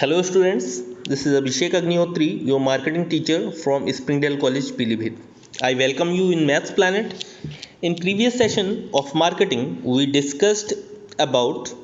Hello students, this is Abhishek Agnihotri, your marketing teacher from Springdale College, Pilibhit. I welcome you in Maths Planet. In previous session of marketing, we discussed about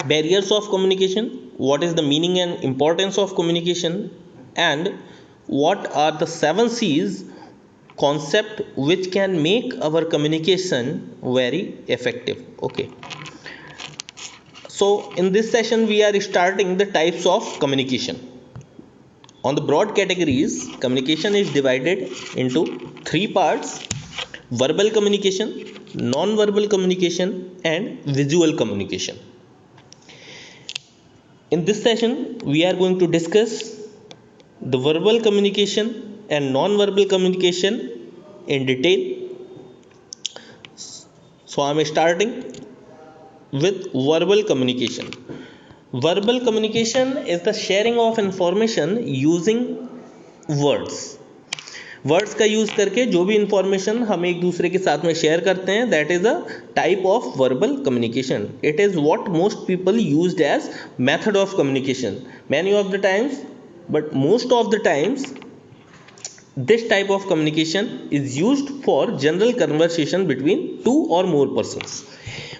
barriers of communication, what is the meaning and importance of communication, and what are the 7 C's concept which can make our communication very effective. Okay. So in this session we are starting the types of communication. On the broad categories, communication is divided into 3 parts: verbal communication, non-verbal communication, and visual communication. In this session, we are going to discuss the verbal communication and non-verbal communication in detail. So I am starting with verbal communication. Verbal communication is the sharing of information using words. Words का use करके जो भी information हम एक दूसरे के साथ में शेयर करते हैं, that is a type of verbal communication. It is what most people used as method of communication. Many of the times, but most of the times, this type of communication is used for general conversation between two or more persons.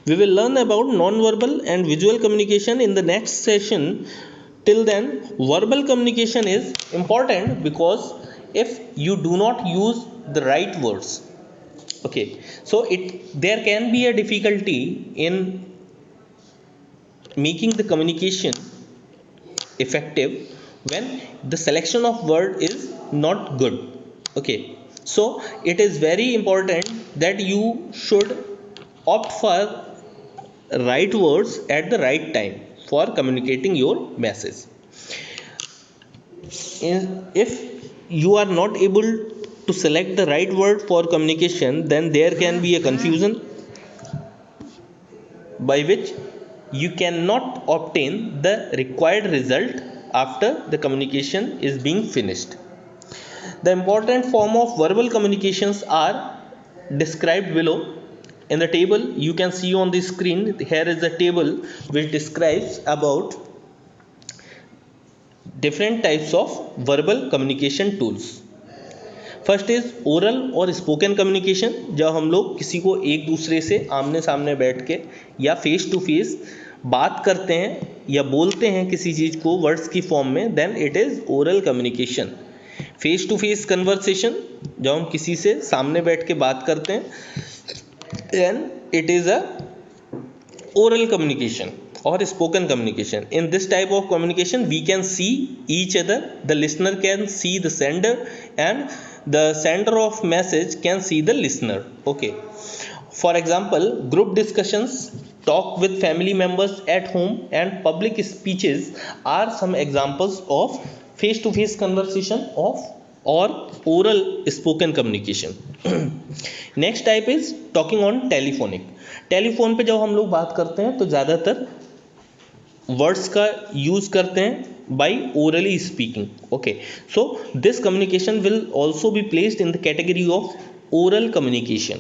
We will learn about non-verbal and visual communication in the next session. Till then, verbal communication is important because if you do not use the right words, okay, so there can be a difficulty in making the communication effective when the selection of word is not good. Okay, so it is very important that you should opt for right words at the right time for communicating your message. If you are not able to select the right word for communication, then there can be a confusion by which you cannot obtain the required result after the communication is being finished. The important form of verbal communications are described below. In the table you can see on the screen, here is a table which describes about different types of verbal communication tools. First is oral और spoken communication. जब हम लोग किसी को एक दूसरे से आमने सामने बैठ के या फेस टू फेस बात करते हैं या बोलते हैं किसी चीज़ को वर्ड्स की फॉर्म में, then it is oral communication. Face to face conversation, जब हम किसी से सामने बैठ के बात करते हैं, then it is a oral communication or spoken communication. In this type of communication we can see each other, the listener can see the sender and the sender of message can see the listener. Okay, for example, group discussions, talk with family members at home, and public speeches are some examples of face to face conversation of or oral spoken communication. Next type is talking on telephonic. Telephone पे जब हम लोग बात करते हैं तो ज़्यादातर words का यूज़ करते हैं by orally speaking. Okay, so this communication will also be placed in the category of oral communication.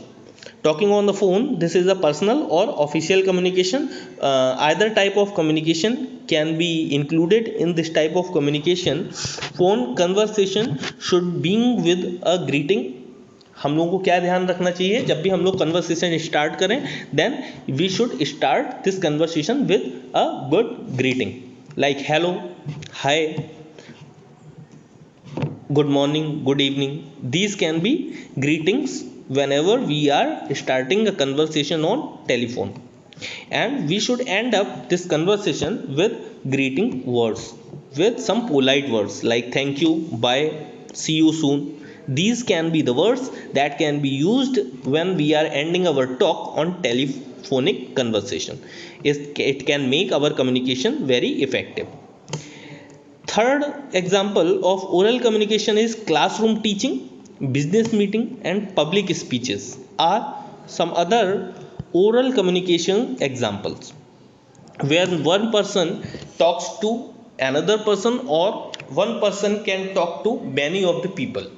Talking on the phone, this is a personal or official communication. Either type of communication can be included in this type of communication. Phone conversation should begin with a greeting. हम लोगों को क्या ध्यान रखना चाहिए जब भी हम लोग कन्वर्सेशन स्टार्ट करें, then we should start this conversation with a good greeting like hello, hi, good morning, good evening. These can be greetings whenever we are starting a conversation on telephone, and we should end up this conversation with greeting words, with some polite words like thank you, bye, see you soon. These can be the words that can be used when we are ending our talk on telephonic conversation. It can make our communication very effective. Third example of oral communication is classroom teaching, business meeting, and public speeches are some other oral communication examples where one person talks to another person or one person can talk to many of the people.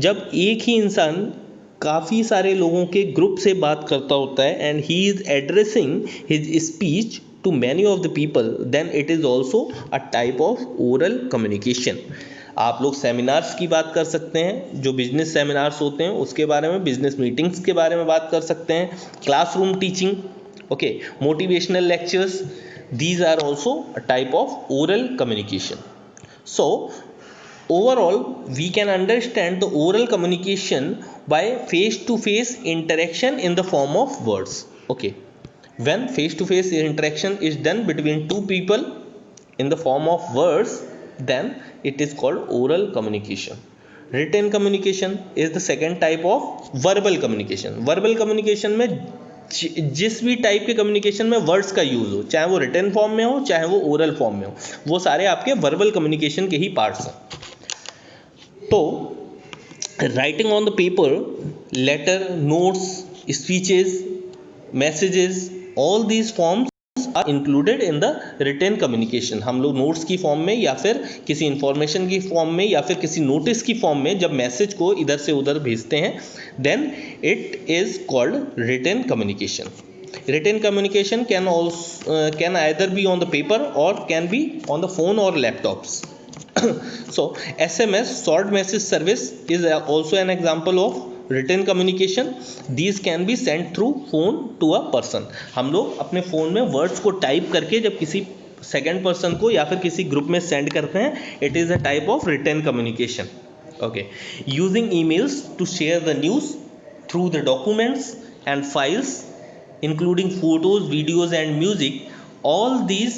जब एक ही इंसान काफ़ी सारे लोगों के group से बात करता होता है and he is addressing his speech to many of the people, then it is also a type of oral communication. आप लोग सेमिनार्स की बात कर सकते हैं, जो बिजनेस सेमिनार्स होते हैं उसके बारे में, बिजनेस मीटिंग्स के बारे में बात कर सकते हैं, classroom teaching, okay, motivational lectures, these are also a type of oral communication. So overall we can understand the oral communication by face to face interaction in the form of words. Okay, when face to face interaction is done between two people in the form of words, then it is called oral communication. Written communication is the second type of verbal communication. Verbal communication में जिस भी type के communication में words का use हो, चाहे वो written form में हो चाहे वो ओरल फॉर्म में हो, वो सारे आपके वर्बल कम्युनिकेशन के ही पार्ट्स हैं. तो writing on the paper, letter, notes, speeches, messages, all these forms are included in the written communication. हम लोग नोट्स की फॉर्म में या फिर किसी इंफॉर्मेशन की फॉर्म में या फिर किसी नोटिस की फॉर्म में जब मैसेज को इधर से उधर भेजते हैं, then it is called written communication. Written communication can either be on the paper or can be on the phone or laptops. So SMS, short message service, is also an example of written communication. These can be sent through phone to a person. हम लोग अपने phone में words को type करके जब किसी second person को या फिर किसी ग्रुप में सेंड करते हैं, it is a type of written communication. Okay, using emails to share the news through the documents and files including photos, videos and music. All these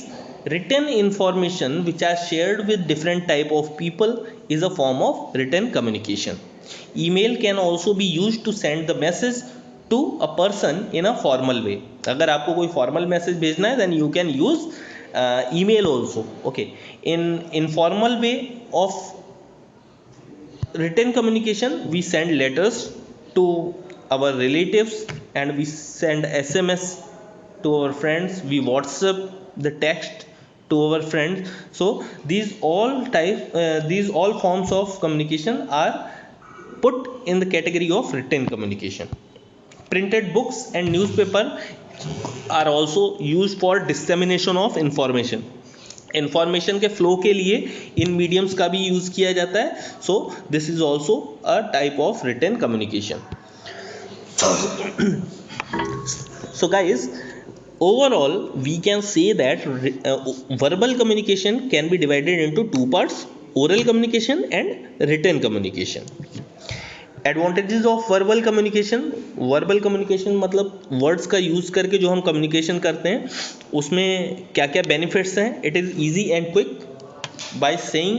written information which are shared with different type of people is a form of written communication. Email can also be used to send the message to a person in a formal way. अगर आपको कोई formal message भेजना है then you can use email also. Okay, in informal way of written communication we send letters to our relatives and we send SMS to our friends, we WhatsApp the text to our friends. So these all forms of communication are put in the category of written communication. Printed books and newspaper are also used for dissemination of information. Information के flow के लिए इन mediums का भी use किया जाता है. So this is also a type of written communication. So guys, overall we can say that verbal communication can be divided into two parts: oral communication and written communication. Advantages of verbal communication. Verbal communication मतलब words का use करके जो हम communication करते हैं उसमें क्या क्या बेनिफिट्स हैं. It is easy and quick. By saying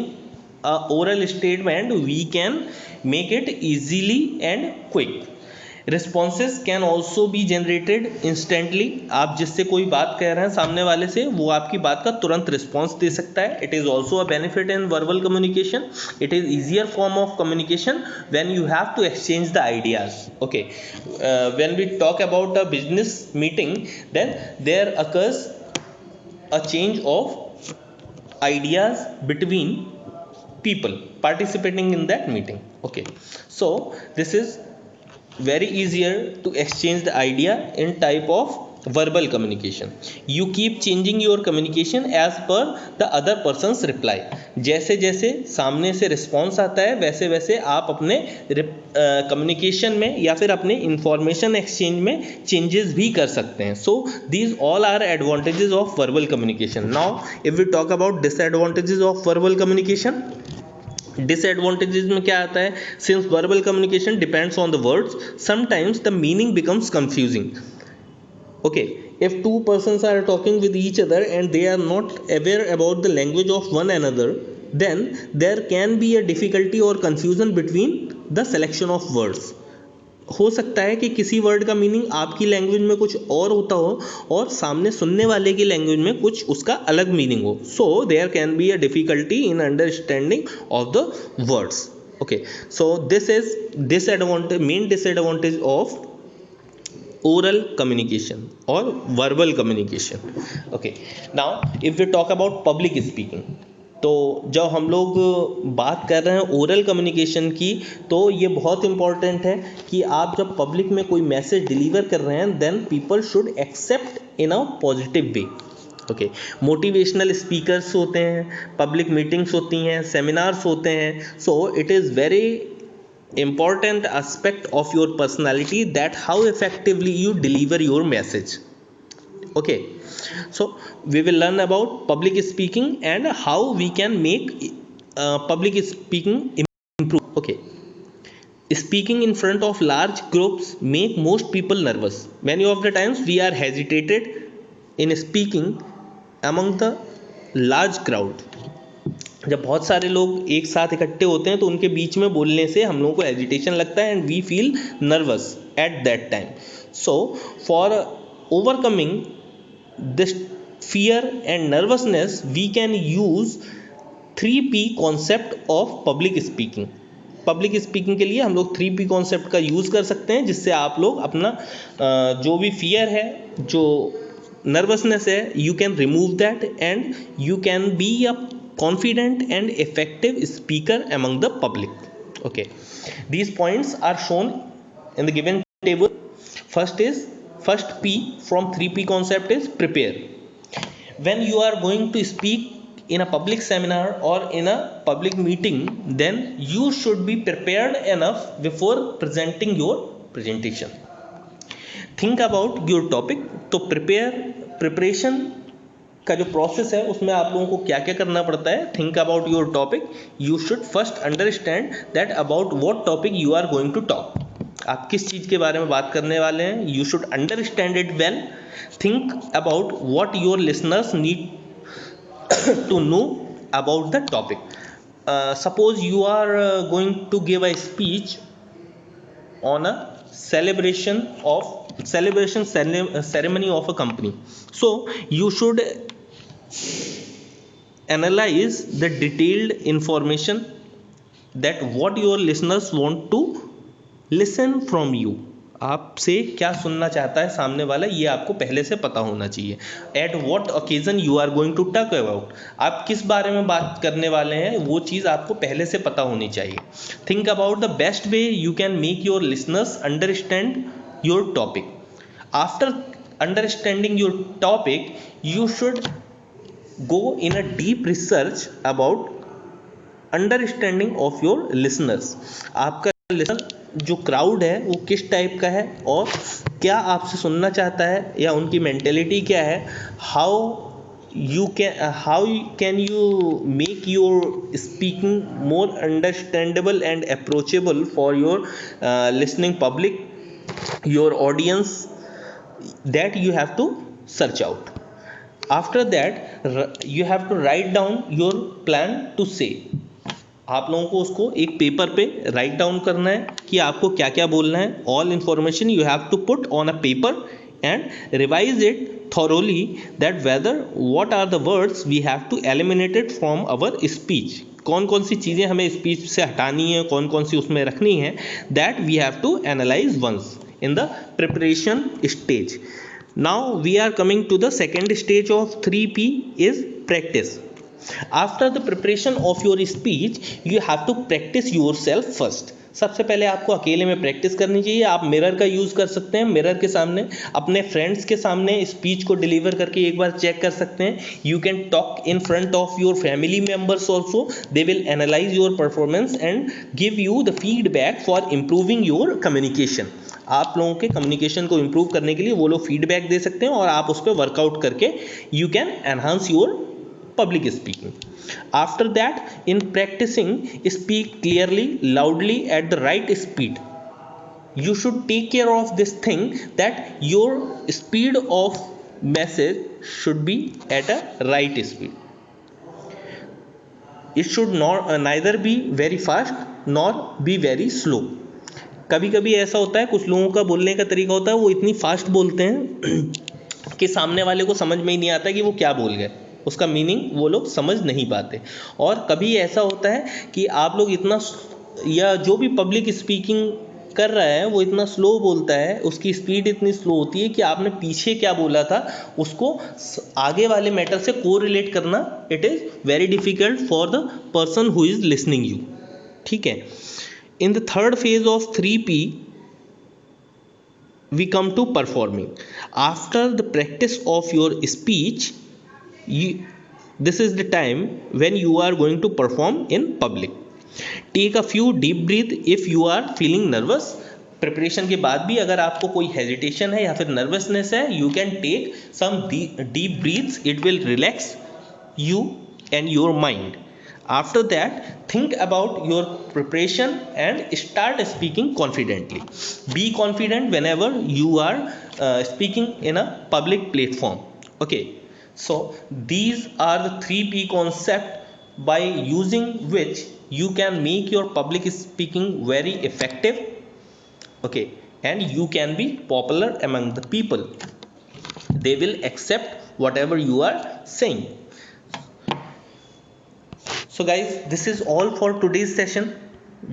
a oral statement we can make it easily and quick. Responses can also be generated instantly. आप जिससे कोई बात कह रहे हैं सामने वाले से, वो आपकी बात का तुरंत रिस्पॉन्स दे सकता है. It is also a benefit in verbal communication. It is easier form of communication when you have to exchange the ideas. Okay, when we talk about a business meeting, then there occurs a change of ideas between people participating in that meeting. Okay, so this is very easier to exchange the idea in type of verbal communication. You keep changing your communication as per the other person's reply. जैसे जैसे सामने से response आता है वैसे वैसे आप अपने कम्युनिकेशन में या फिर अपने इंफॉर्मेशन एक्सचेंज में चेंजेस भी कर सकते हैं. So these all are advantages of verbal communication. Now if we talk about disadvantages of verbal communication. Disadvantages में क्या आता है? Since verbal communication depends on the words, sometimes the meaning becomes confusing. Okay, if two persons are talking with each other and they are not aware about the language of one another, then there can be a difficulty और confusion between the selection of words. हो सकता है कि किसी word का meaning आपकी language में कुछ और होता हो और सामने सुनने वाले की लैंग्वेज में कुछ उसका अलग मीनिंग हो. So there can be a difficulty in understanding of the words. Okay, so this is main disadvantage of oral communication or verbal communication. Okay, now if we talk about public speaking, तो जब हम लोग बात कर रहे हैं oral communication की, तो ये बहुत इंपॉर्टेंट है कि आप जब पब्लिक में कोई मैसेज डिलीवर कर रहे हैं, then people should accept in a positive way. Okay, motivational speakers होते हैं, पब्लिक मीटिंग्स होती हैं, सेमिनार्स होते हैं. So it is very important aspect of your personality that how effectively you deliver your message. Okay, so we will learn about public speaking and how we can make public speaking improve. Okay, speaking in front of large groups make most people nervous. Many of the times we are hesitated in speaking among the large crowd. जब बहुत सारे लोग एक साथ इकट्ठे होते हैं तो उनके बीच में बोलने से हम लोगों को एजिटेशन लगता है and we feel nervous at that time. So for overcoming this fear and nervousness we can use 3P concept of public speaking. Public speaking के लिए हम लोग 3P कॉन्सेप्ट का यूज़ कर सकते हैं, जिससे आप लोग अपना जो भी फियर है, जो नर्वसनेस है, you can remove that and you can be a confident and effective speaker among the public. Okay, these points are shown in the given table. First P from 3P concept is prepare. When you are going to speak in a public seminar or in a public meeting, then you should be prepared enough before presenting your presentation. Think about your topic. तो preparation का जो process है उसमें आप लोगों को क्या क्या करना पड़ता है. Think about your topic. You should first understand that about what topic you are going to talk. आप किस चीज़ के बारे में बात करने वाले हैं. You should understand it well. Think about what your listeners need to know about the topic. Suppose you are going to give a speech on a celebration ceremony of a company. So you should analyze the detailed information that what your listeners want to listen from you. आपसे क्या सुनना चाहता है सामने वाला, ये आपको पहले से पता होना चाहिए. At what occasion you are going to talk about. आप किस बारे में बात करने वाले हैं वो चीज़ आपको पहले से पता होनी चाहिए. Think about the best way you can make your listeners understand your topic. After understanding your topic you should go in a deep research about understanding of your listeners. आपका लिसनर जो क्राउड है वो किस type का है और क्या आपसे सुनना चाहता है या उनकी मेंटेलिटी क्या है. how can you make your speaking more understandable and approachable for your listening public, your audience, that you have to search out. After that you have to write down your plan to say. आप लोगों को उसको एक paper पे write down करना है कि आपको क्या क्या बोलना है. All information you have to put on a paper and revise it thoroughly that whether what are the words we have to eliminate it from our speech. कौन कौन सी चीज़ें हमें स्पीच से हटानी है, कौन कौन सी उसमें रखनी है. That we have to analyse once in the preparation stage. Now we are coming to the second stage of 3P is practice. After the preparation of your speech, you have to practice yourself first. सबसे पहले आपको अकेले में practice करनी चाहिए. आप mirror का use कर सकते हैं, मिरर के सामने अपने फ्रेंड्स के सामने स्पीच को डिलीवर करके एक बार चेक कर सकते हैं. You can talk in front of your family members also. They will analyse your performance and give you the feedback for improving your communication. आप लोगों के कम्युनिकेशन को इम्प्रूव करने के लिए वो लोग फीडबैक दे सकते हैं और आप उस पर वर्कआउट करके you can enhance your public speaking. After that, in practicing, speak clearly, loudly at the right speed. You should take care of this thing that your speed of message should be at a right speed. It should not neither be very fast nor be very slow. कभी कभी ऐसा होता है, कुछ लोगों का बोलने का तरीका होता है वो इतनी फास्ट बोलते हैं कि सामने वाले को समझ में ही नहीं आता कि वो क्या बोल गए, उसका मीनिंग वो लोग समझ नहीं पाते. और कभी ऐसा होता है कि आप लोग इतना, या जो भी पब्लिक स्पीकिंग कर रहा है वो इतना स्लो बोलता है, उसकी स्पीड इतनी स्लो होती है कि आपने पीछे क्या बोला था उसको आगे वाले मैटर से कोरिलेट करना, it is very difficult for the person who is listening you. ठीक है. In the third phase of 3P we come to performing. After the practice of your speech, this is the time when you are going to perform in public. Take a few deep breath if you are feeling nervous. Preparation के बाद भी अगर आपको कोई hesitation है या फिर nervousness है, you can take some deep breaths. It will relax you and your mind. After that, think about your preparation and start speaking confidently. Be confident whenever you are speaking in a public platform. Okay, so these are the 3P concept by using which you can make your public speaking very effective. Okay, and you can be popular among the people. They will accept whatever you are saying. So guys, this is all for today's session.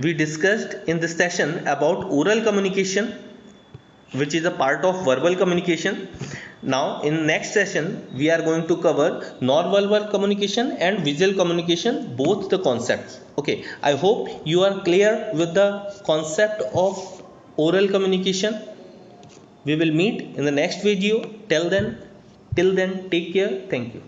We discussed in this session about oral communication, which is a part of verbal communication. Now in next session we are going to cover non-verbal communication and visual communication, both the concepts. Okay, I hope you are clear with the concept of oral communication. We will meet in the next video. Till then, take care. Thank you.